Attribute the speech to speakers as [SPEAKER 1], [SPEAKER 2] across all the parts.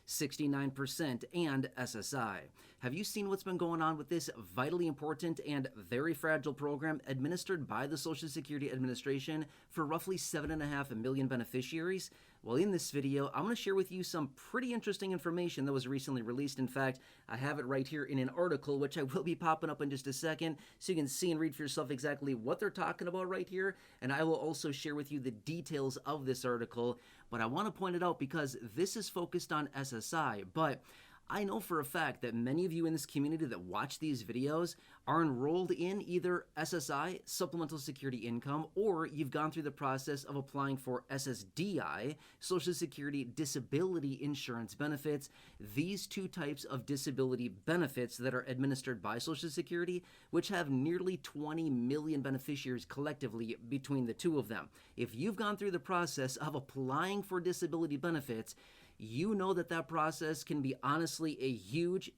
[SPEAKER 1] 69%, and SSI. Have you seen what's been going on with this vitally important and very fragile program administered by the Social Security Administration for roughly 7.5 million beneficiaries? Well, in this video, I'm going to share with you some pretty interesting information that was recently released. In fact, I have it right here in an article, which I will be popping up in just a second, so you can see and read for yourself exactly what they're talking about right here. And I will also share with you the details of this article. But I want to point it out because this is focused on SSI. But I know for a fact that many of you in this community that watch these videos are enrolled in either SSI, Supplemental Security Income, or you've gone through the process of applying for SSDI, Social Security Disability Insurance Benefits. These two types of disability benefits that are administered by Social Security, which have nearly 20 million beneficiaries collectively between the two of them. If you've gone through the process of applying for disability benefits, you know that that process can be honestly a huge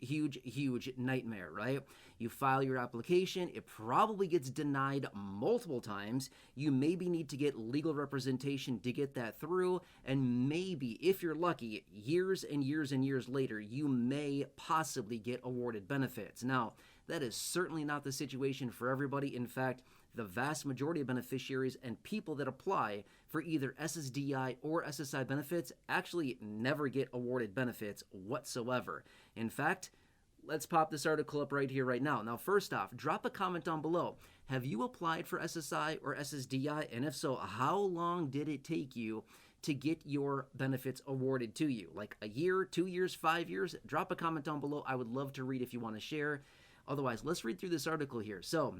[SPEAKER 1] nightmare, right? You file your application, it probably gets denied multiple times. You maybe need to get legal representation to get that through, and maybe, if you're lucky, years and years later, you may possibly get awarded benefits. Now, that is certainly not the situation for everybody. In fact, the vast majority of beneficiaries and people that apply for either SSDI or SSI benefits actually never get awarded benefits whatsoever. In fact, let's pop this article up right here, right now. Now, first off, drop a comment down below. Have you applied for SSI or SSDI? And if so, how long did it take you to get your benefits awarded to you? Like a year, 2 years, 5 years? Drop a comment down below. I would love to read if you want to share. Otherwise, let's read through this article here. So,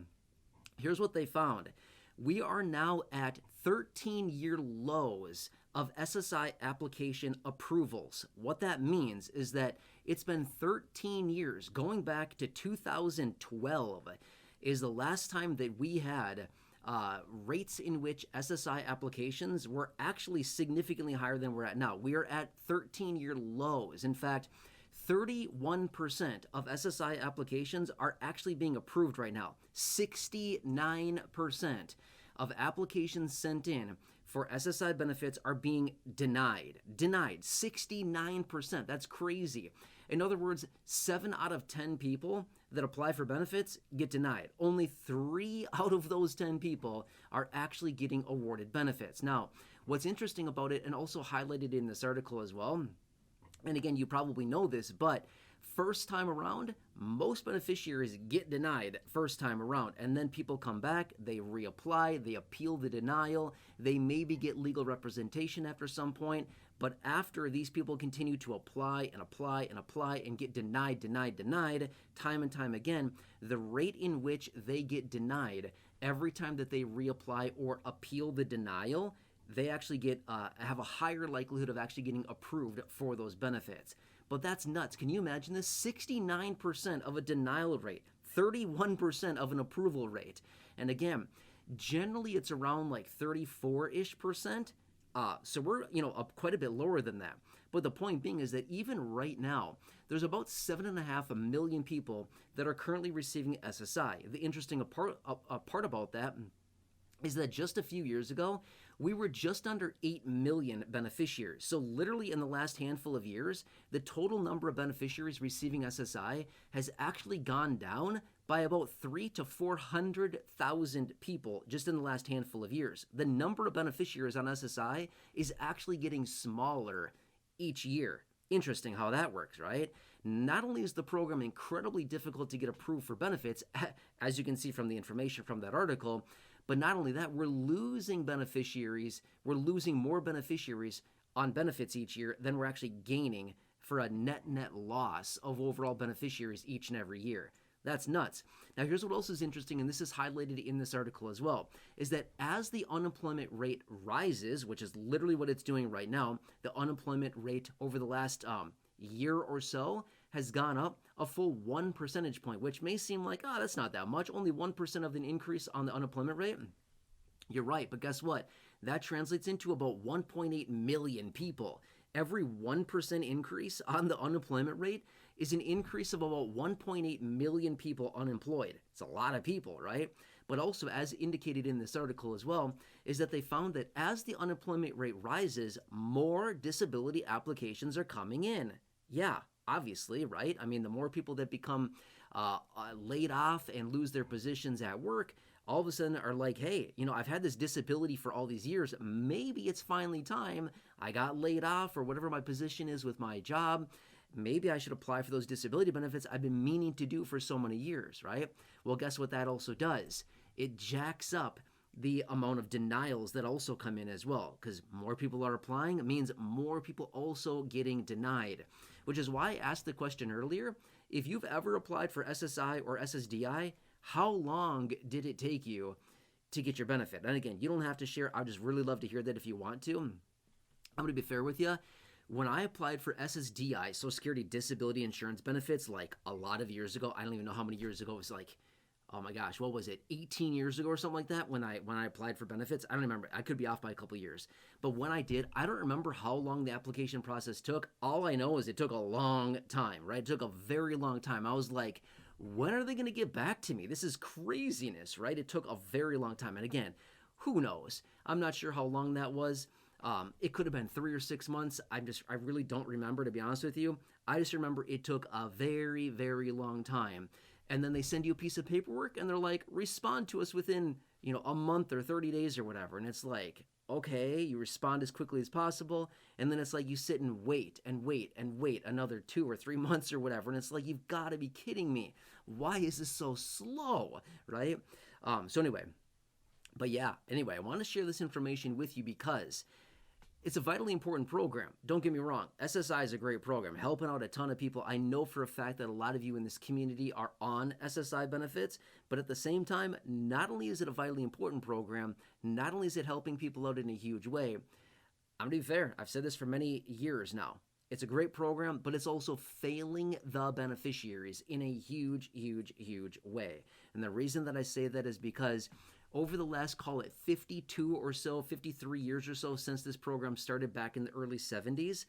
[SPEAKER 1] here's what they found. We are now at 13-year lows of SSI application approvals. What that means is that it's been 13 years, going back to 2012 is the last time that we had rates in which SSI applications were actually significantly higher than we're at now. We are at 13-year lows. In fact, 31% of SSI applications are actually being approved right now. 69% of applications sent in for SSI benefits are being denied. Denied. 69%. That's crazy. In other words, 7 out of 10 people that apply for benefits get denied. Only 3 out of those 10 people are actually getting awarded benefits. Now, what's interesting about it, and also highlighted in this article as well, and again, you probably know this, but first time around, most beneficiaries get denied first time around, and then people come back, they reapply, they appeal the denial, they maybe get legal representation after some point, but after these people continue to apply and get denied time and time again, the rate in which they get denied every time that they reapply or appeal the denial, they actually have a higher likelihood of actually getting approved for those benefits. But that's nuts. Can you imagine this? 69% of a denial rate, 31% of an approval rate. And again, generally it's around like 34-ish%. So we're, up quite a bit lower than that. But the point being is that even right now, there's about 7.5 million people that are currently receiving SSI. The interesting part about that is that just a few years ago, we were just under 8 million beneficiaries. So literally in the last handful of years, the total number of beneficiaries receiving SSI has actually gone down by about 300,000 to 400,000 people just in the last handful of years. The number of beneficiaries on SSI is actually getting smaller each year. Interesting how that works, right? Not only is the program incredibly difficult to get approved for benefits, as you can see from the information from that article, but not only that, we're losing beneficiaries. We're losing more beneficiaries on benefits each year than we're actually gaining for a net loss of overall beneficiaries each and every year. That's nuts. Now, here's what else is interesting, and this is highlighted in this article as well, is that as the unemployment rate rises, which is literally what it's doing right now, the unemployment rate over the last year or so has gone up a full 1 percentage point, which may seem like, that's not that much, only 1% of an increase on the unemployment rate. You're right, but guess what? That translates into about 1.8 million people. Every 1% increase on the unemployment rate is an increase of about 1.8 million people unemployed. It's a lot of people, right? But also, as indicated in this article as well, is that they found that as the unemployment rate rises, more disability applications are coming in. Yeah, obviously, right? I mean, the more people that become laid off and lose their positions at work, all of a sudden are like, hey, I've had this disability for all these years. Maybe it's finally time. I got laid off or whatever my position is with my job. Maybe I should apply for those disability benefits I've been meaning to do for so many years, right? Well, guess what that also does? It jacks up the amount of denials that also come in as well, because more people are applying. It means more people also getting denied, which is why I asked the question earlier. If you've ever applied for SSI or SSDI, how long did it take you to get your benefit? And again, you don't have to share. I'd just really love to hear that if you want to. I'm going to be fair with you. When I applied for SSDI, Social Security Disability Insurance Benefits, like a lot of years ago, I don't even know how many years ago, it was like, oh my gosh, what was it, 18 years ago or something like that when I applied for benefits? I don't remember. I could be off by a couple of years. But when I did, I don't remember how long the application process took. All I know is it took a long time, right? It took a very long time. I was like, when are they going to get back to me? This is craziness, right? It took a very long time. And again, who knows? I'm not sure how long that was. It could have been 3 or 6 months. I really don't remember, to be honest with you. I just remember it took a very, very long time. And then they send you a piece of paperwork and they're like, respond to us within, a month or 30 days or whatever. And it's like, okay, you respond as quickly as possible. And then it's like you sit and wait and wait and wait another 2 or 3 months or whatever. And it's like, you've got to be kidding me. Why is this so slow? Right? So anyway, I want to share this information with you because it's a vitally important program. Don't get me wrong. SSI is a great program, helping out a ton of people. I know for a fact that a lot of you in this community are on SSI benefits, but at the same time, not only is it a vitally important program, not only is it helping people out in a huge way, I'm going to be fair. I've said this for many years now. It's a great program, but it's also failing the beneficiaries in a huge, huge, huge way. And the reason that I say that is because over the last, call it 52 or so, 53 years or so since this program started back in the early 70s,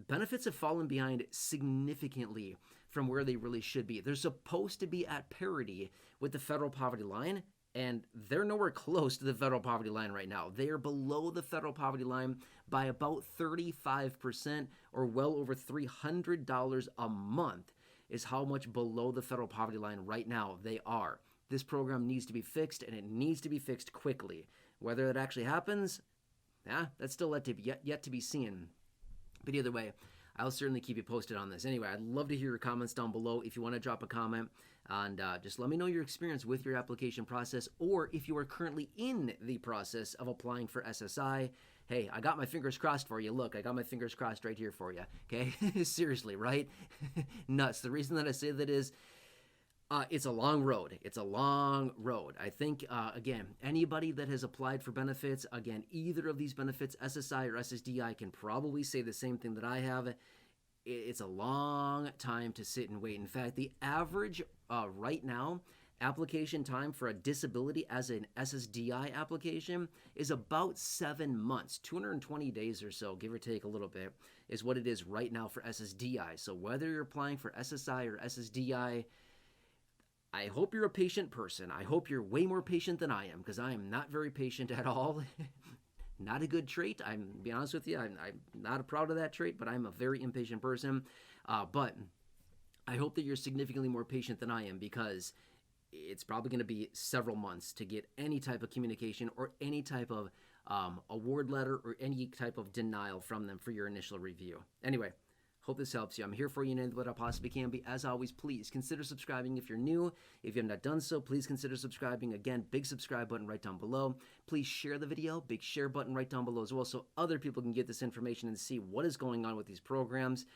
[SPEAKER 1] benefits have fallen behind significantly from where they really should be. They're supposed to be at parity with the federal poverty line, and they're nowhere close to the federal poverty line right now. They are below the federal poverty line by about 35%, or well over $300 a month is how much below the federal poverty line right now they are. This program needs to be fixed, and it needs to be fixed quickly. Whether it actually happens, that's still yet to be seen. But either way, I'll certainly keep you posted on this. Anyway, I'd love to hear your comments down below. If you want to drop a comment, and just let me know your experience with your application process, or if you are currently in the process of applying for SSI. Hey, I got my fingers crossed for you. Look, I got my fingers crossed right here for you. Okay? Seriously, right? Nuts. The reason that I say that is, it's a long road. It's a long road. I think, again, anybody that has applied for benefits, again, either of these benefits, SSI or SSDI, can probably say the same thing that I have. It's a long time to sit and wait. In fact, the average right now application time for a disability as an SSDI application is about 7 months, 220 days or so, give or take a little bit, is what it is right now for SSDI. So whether you're applying for SSI or SSDI, I hope you're a patient person. I hope you're way more patient than I am, because I am not very patient at all. Not a good trait. To be honest with you, I'm not proud of that trait, but I'm a very impatient person. But I hope that you're significantly more patient than I am, because it's probably going to be several months to get any type of communication or any type of award letter or any type of denial from them for your initial review. Anyway, hope this helps you. I'm here for you in what I possibly can be. As always, please consider subscribing if you're new. If you have not done so, please consider subscribing. Again, big subscribe button right down below. Please share the video, big share button right down below as well, so other people can get this information and see what is going on with these programs.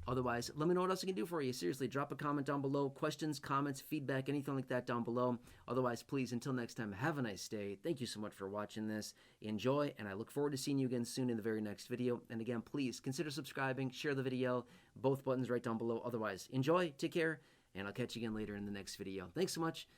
[SPEAKER 1] Otherwise, let me know what else I can do for you. Seriously, drop a comment down below. Questions, comments, feedback, anything like that down below. Otherwise, please, until next time, have a nice day. Thank you so much for watching this. Enjoy, and I look forward to seeing you again soon in the very next video. And again, please consider subscribing, share the video, both buttons right down below. Otherwise, enjoy, take care, and I'll catch you again later in the next video. Thanks so much,